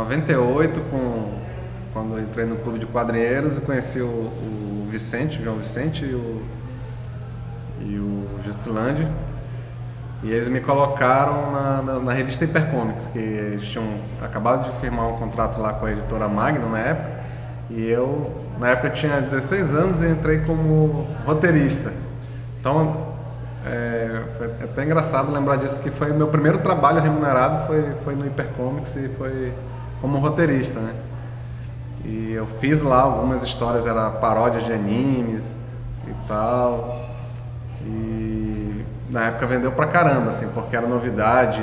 98, quando eu entrei no clube de quadrinheiros, e conheci o Vicente, o João Vicente e o Juscelândio. E eles me colocaram na revista Hipercomics, que eles tinham acabado de firmar um contrato lá com a editora Magnum na época. E eu, na época, tinha 16 anos e entrei como roteirista. Então, é até engraçado lembrar disso, que foi meu primeiro trabalho remunerado, foi no Hipercomics e foi como roteirista, né? E eu fiz lá algumas histórias, era paródia de animes e tal. E na época vendeu pra caramba, assim, porque era novidade,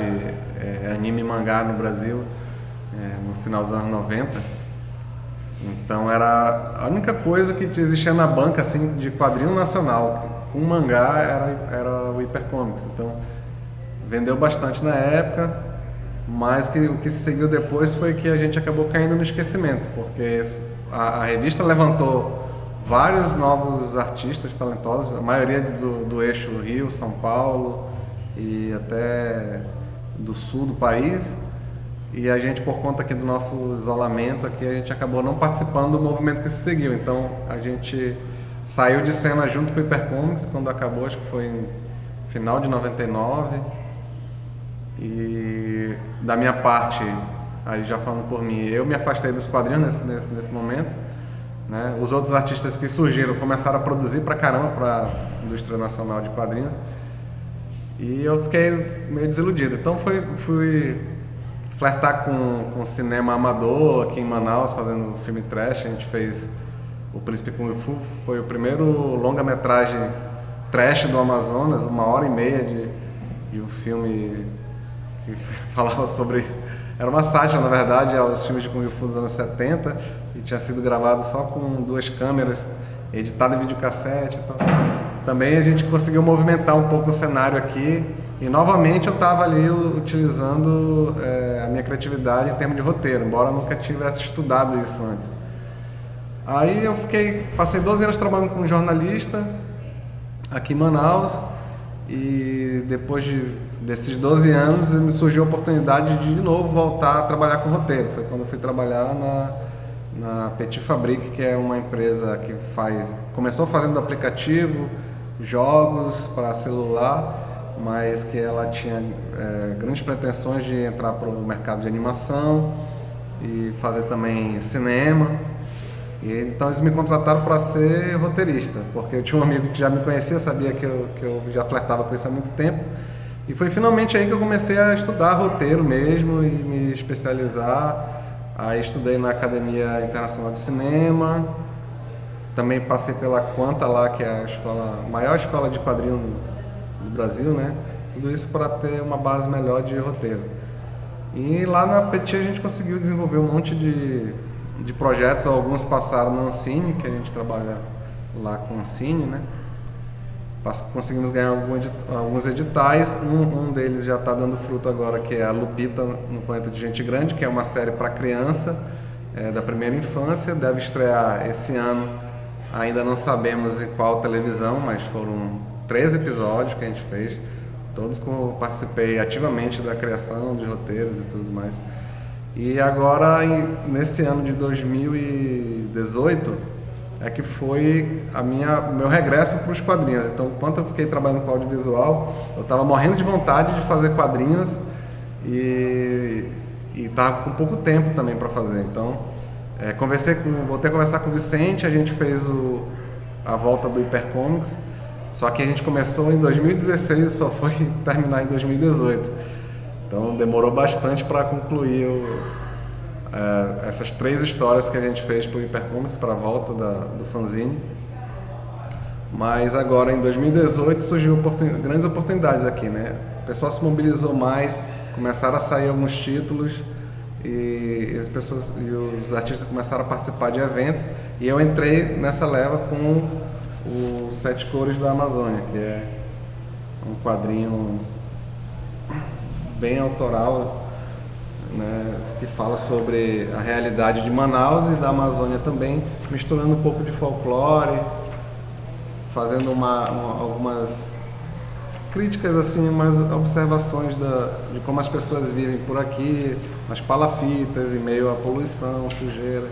anime e mangá no Brasil, no final dos anos 90. Então era a única coisa que existia na banca, assim, de quadrinho nacional. Com mangá era o Hipercomics. Então vendeu bastante na época, mas o que se seguiu depois foi que a gente acabou caindo no esquecimento, porque a revista levantou vários novos artistas talentosos, a maioria do eixo Rio, São Paulo e até do sul do país. E a gente, por conta aqui do nosso isolamento aqui, a gente acabou não participando do movimento que se seguiu. Então a gente saiu de cena junto com o Hipercomics quando acabou, acho que foi em final de 99. E da minha parte, aí já falando por mim, eu me afastei dos quadrinhos nesse momento, né? Os outros artistas que surgiram começaram a produzir pra caramba pra indústria nacional de quadrinhos. E eu fiquei meio desiludido. Então fui flertar com cinema amador aqui em Manaus, fazendo filme trash. A gente fez O Príncipe Kung Fu, foi o primeiro longa-metragem trash do Amazonas, 1h30 de um filme que falava sobre... Era uma sátira, na verdade, aos filmes de Kung Fu dos anos 70, e tinha sido gravado só com 2 câmeras, editado em videocassete e tal. Também a gente conseguiu movimentar um pouco o cenário aqui, e novamente eu estava ali utilizando a minha criatividade em termos de roteiro, embora eu nunca tivesse estudado isso antes. Aí eu passei 12 anos trabalhando como jornalista aqui em Manaus, e depois desses 12 anos me surgiu a oportunidade de novo voltar a trabalhar com roteiro. Foi quando eu fui trabalhar na Petit Fabrique, que é uma empresa que começou fazendo aplicativo, jogos para celular, mas que ela tinha grandes pretensões de entrar para o mercado de animação e fazer também cinema. Então eles me contrataram para ser roteirista, porque eu tinha um amigo que já me conhecia, sabia que eu já flertava com isso há muito tempo. E foi finalmente aí que eu comecei a estudar roteiro mesmo e me especializar. Aí estudei na Academia Internacional de Cinema, também passei pela Quanta lá, que é a maior escola de quadrinho do Brasil, né? Tudo isso para ter uma base melhor de roteiro. E lá na Petit a gente conseguiu desenvolver um monte de projetos, alguns passaram na Ancine, que a gente trabalha lá com a Ancine, né? Conseguimos ganhar alguns editais, um deles já está dando fruto agora, que é a Lupita no Planeta de Gente Grande, que é uma série para criança, da primeira infância, deve estrear esse ano, ainda não sabemos em qual televisão, mas foram 13 episódios que a gente fez, todos que eu participei ativamente da criação de roteiros e tudo mais. E agora, nesse ano de 2018, é que foi meu regresso para os quadrinhos. Então, enquanto eu fiquei trabalhando com audiovisual, eu estava morrendo de vontade de fazer quadrinhos e estava com pouco tempo também para fazer. Então, voltei a conversar com o Vicente, a gente fez a volta do Hipercomics, só que a gente começou em 2016 e só foi terminar em 2018. Então demorou bastante para concluir essas 3 histórias que a gente fez para o Hipercomics, para a volta do fanzine. Mas agora em 2018 surgiu grandes oportunidades aqui, né? O pessoal se mobilizou mais, começaram a sair alguns títulos e os artistas começaram a participar de eventos, e eu entrei nessa leva com os 7 Cores da Amazônia, que é um quadrinho bem autoral, né, que fala sobre a realidade de Manaus e da Amazônia também, misturando um pouco de folclore, fazendo algumas críticas, assim, umas observações de como as pessoas vivem por aqui, nas palafitas, em meio à poluição, sujeira.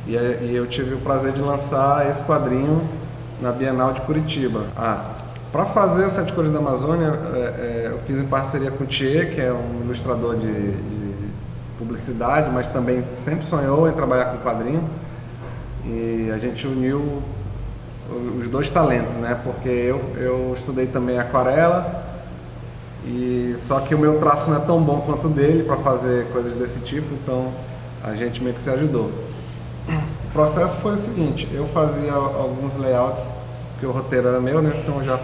E eu tive o prazer de lançar esse quadrinho na Bienal de Curitiba. Para fazer as 7 Cores da Amazônia, eu fiz em parceria com o Thier, que é um ilustrador de publicidade, mas também sempre sonhou em trabalhar com quadrinho. E a gente uniu os dois talentos, né? Porque eu estudei também aquarela, só que o meu traço não é tão bom quanto o dele para fazer coisas desse tipo, então a gente meio que se ajudou. O processo foi o seguinte: eu fazia alguns layouts, porque o roteiro era meu, né? Então eu já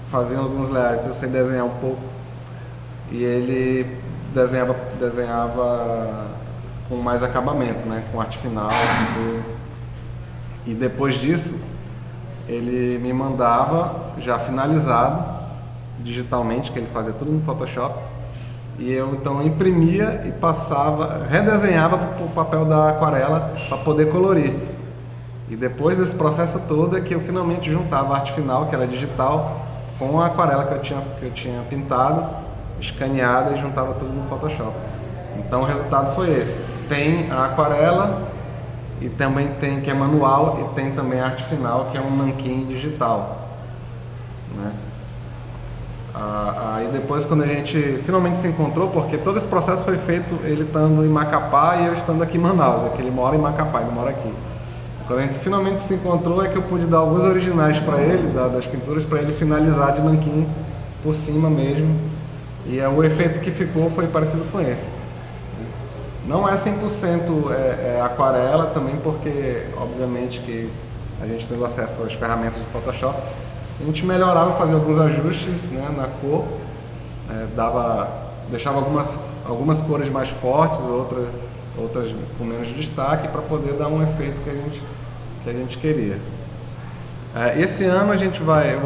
fazia alguns layouts, eu sei desenhar um pouco, e ele desenhava com mais acabamento, né? Com arte final e tudo. E depois disso, ele me mandava já finalizado, digitalmente, que ele fazia tudo no Photoshop, e eu então imprimia e passava, redesenhava o papel da aquarela para poder colorir. E depois desse processo todo é que eu finalmente juntava a arte final, que era digital, com a aquarela que eu tinha pintado, escaneada, e juntava tudo no Photoshop. Então o resultado foi esse. Tem a aquarela e também tem, que é manual, e tem também a arte final, que é um nanquim digital, né? Aí depois, quando a gente finalmente se encontrou, porque todo esse processo foi feito ele estando em Macapá e eu estando aqui em Manaus, é que ele mora em Macapá, ele mora aqui. Quando a gente finalmente se encontrou é que eu pude dar alguns originais para ele, das pinturas, para ele finalizar de nanquim por cima mesmo, e o efeito que ficou foi parecido com esse. Não é 100% aquarela também, porque obviamente que a gente tendo acesso às ferramentas de Photoshop, a gente melhorava, fazia alguns ajustes, né, na cor, deixava algumas cores mais fortes, outras com menos destaque, para poder dar um efeito que a gente queria. Esse ano a gente vai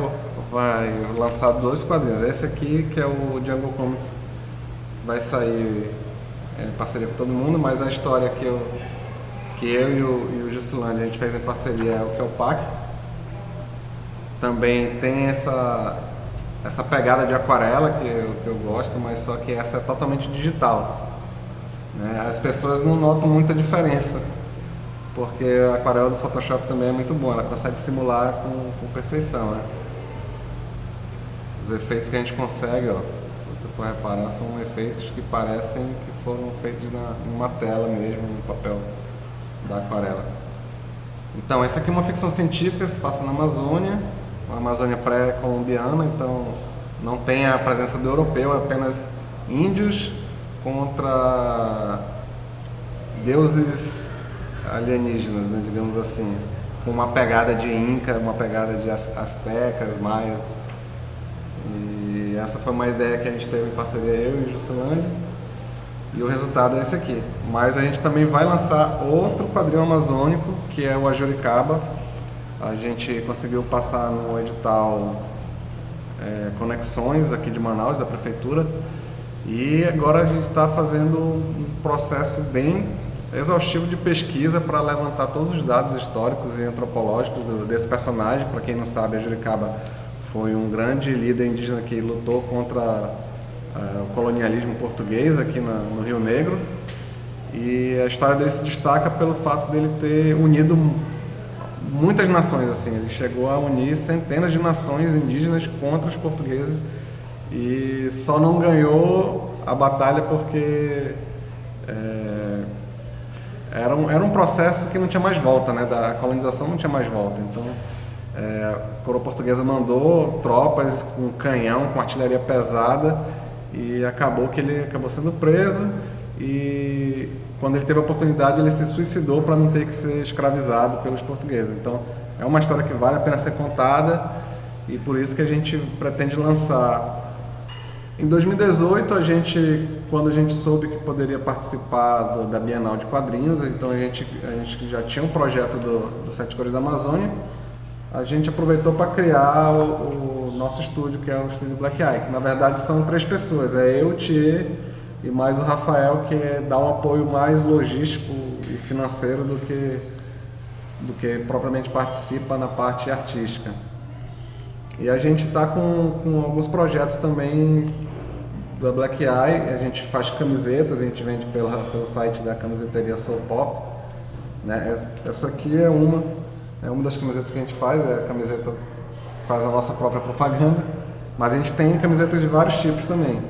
lançar 2 quadrinhos. Esse aqui, que é o Jungle Comics, vai sair em parceria com todo mundo, mas a história que eu e o Juscelândia a gente fez em parceria é o Kelpac. Também tem essa pegada de aquarela que eu gosto, mas só que essa é totalmente digital, né? As pessoas não notam muita diferença, porque a aquarela do Photoshop também é muito boa, ela consegue simular com perfeição, né? Os efeitos que a gente consegue, ó, se você for reparar, são efeitos que parecem que foram feitos numa tela mesmo, no papel da aquarela. Então, essa aqui é uma ficção científica, se passa na Amazônia, uma Amazônia pré-colombiana, então não tem a presença do europeu, é apenas índios contra deuses alienígenas, né, digamos assim, com uma pegada de Inca, uma pegada de astecas, maias. E essa foi uma ideia que a gente teve em parceria, eu e o Juscelândia, e o resultado é esse aqui. Mas a gente também vai lançar outro quadrinho amazônico, que é o Ajuricaba. A gente conseguiu passar no edital Conexões aqui de Manaus, da prefeitura, e agora a gente está fazendo um processo bem exaustivo de pesquisa para levantar todos os dados históricos e antropológicos desse personagem. Para quem não sabe, Ajuricaba foi um grande líder indígena que lutou contra o colonialismo português aqui no Rio Negro, e a história dele se destaca pelo fato dele ter unido muitas nações, assim. Ele chegou a unir centenas de nações indígenas contra os portugueses, e só não ganhou a batalha porque era um processo que não tinha mais volta, né? Da colonização não tinha mais volta. Então a coroa portuguesa mandou tropas com canhão, com artilharia pesada, e acabou que ele acabou sendo preso, e quando ele teve a oportunidade ele se suicidou para não ter que ser escravizado pelos portugueses. Então é uma história que vale a pena ser contada, e por isso que a gente pretende lançar. Em 2018, quando a gente soube que poderia participar da Bienal de Quadrinhos, então a gente já tinha um projeto do 7 Cores da Amazônia, a gente aproveitou para criar o nosso estúdio, que é o estúdio Black Eye, que na verdade são 3 pessoas, é eu, o Thier e mais o Rafael, que dá um apoio mais logístico e financeiro do que propriamente participa na parte artística. E a gente está com alguns projetos também da Black Eye. A gente faz camisetas, a gente vende pelo site da camiseteria Soul Pop, né? Essa aqui é uma das camisetas que a gente faz, é a camiseta que faz a nossa própria propaganda, mas a gente tem camisetas de vários tipos também,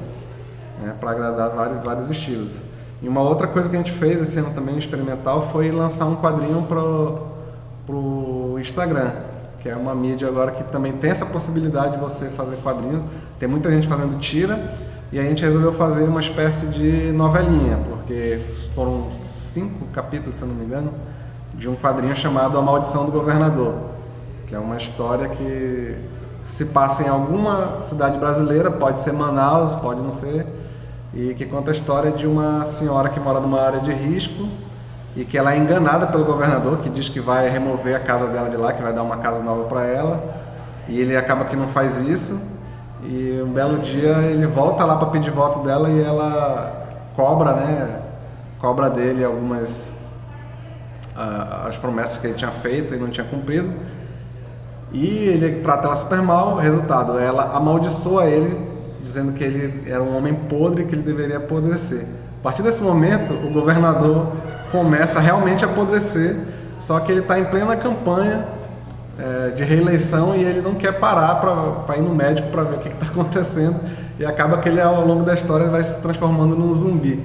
né, para agradar vários estilos. E uma outra coisa que a gente fez esse ano também experimental foi lançar um quadrinho pro Instagram, que é uma mídia agora que também tem essa possibilidade de você fazer quadrinhos. Tem muita gente fazendo tira, e a gente resolveu fazer uma espécie de novelinha, porque foram 5 capítulos, se eu não me engano, de um quadrinho chamado A Maldição do Governador, que é uma história que se passa em alguma cidade brasileira, pode ser Manaus, pode não ser, e que conta a história de uma senhora que mora numa área de risco e que ela é enganada pelo governador, que diz que vai remover a casa dela de lá, que vai dar uma casa nova para ela, e ele acaba que não faz isso, e um belo dia ele volta lá para pedir voto dela e ela cobra dele as promessas que ele tinha feito e não tinha cumprido, e ele trata ela super mal. Resultado, ela amaldiçoa ele, dizendo que ele era um homem podre e que ele deveria apodrecer. A partir desse momento, o governador começa realmente a apodrecer, só que ele está em plena campanha de reeleição e ele não quer parar para ir no médico para ver o que está acontecendo, e acaba que ele, ao longo da história, vai se transformando num zumbi.